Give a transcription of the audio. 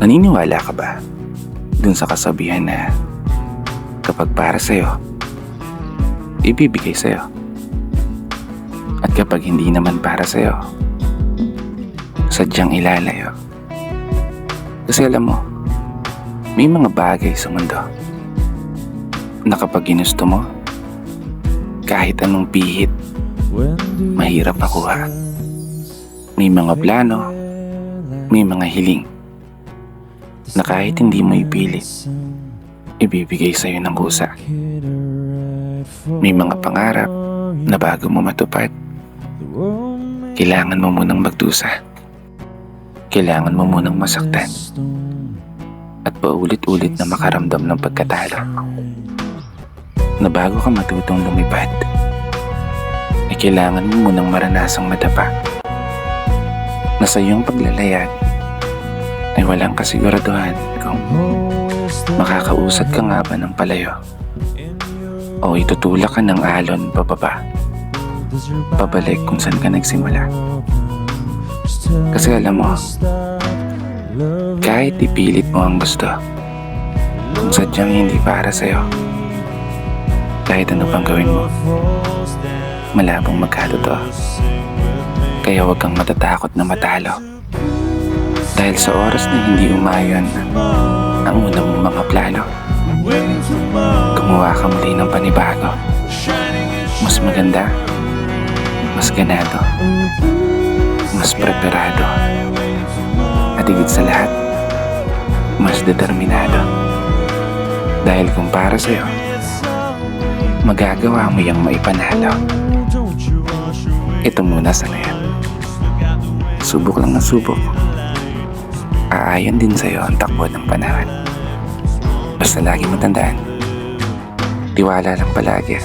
Naniniwala ka ba dun sa kasabihan na kapag para sa'yo, ibibigay sa'yo? At kapag hindi naman para sa'yo, sadyang ilalayo. Kasi alam mo, may mga bagay sa mundo na kapag ginusto mo, kahit anong pihit, mahirap makuha. May mga plano, may mga hiling na kahit hindi mo ipilit, ibibigay sa'yo ng kusa. May mga pangarap na bago mo matupad, kailangan mo munang magdusa. Kailangan mo munang masaktan at paulit-ulit na makaramdam ng pagkatalo. Na bago ka matutong lumipad, ay kailangan mo munang maranasang madapa na sa iyong paglalayag ay walang kasiguraduhan kung makakausad ka nga ba ng palayo o itutulak ka ng alon pababa, pabalik kung saan ka nagsimula. Kasi alam mo, kahit ipilit mo ang gusto, kung sadyang hindi para sa'yo, kahit ano pang gawin mo, malabong magkatotoo. Kaya huwag kang matatakot na matalo. Dahil sa oras na hindi umayon ang una mong mga plano, gumawa ka muli ng panibago. Mas maganda, mas ganado, mas preparado, at higit sa lahat, mas determinado. Dahil kung para sa'yo, magagawa mo yung maipanalo. Ito muna sa ngayon. Subok lang na subok. Aayon din sa'yo ang takbo ng panahon. Basta lagi mo tandaan, tiwala lang palagi.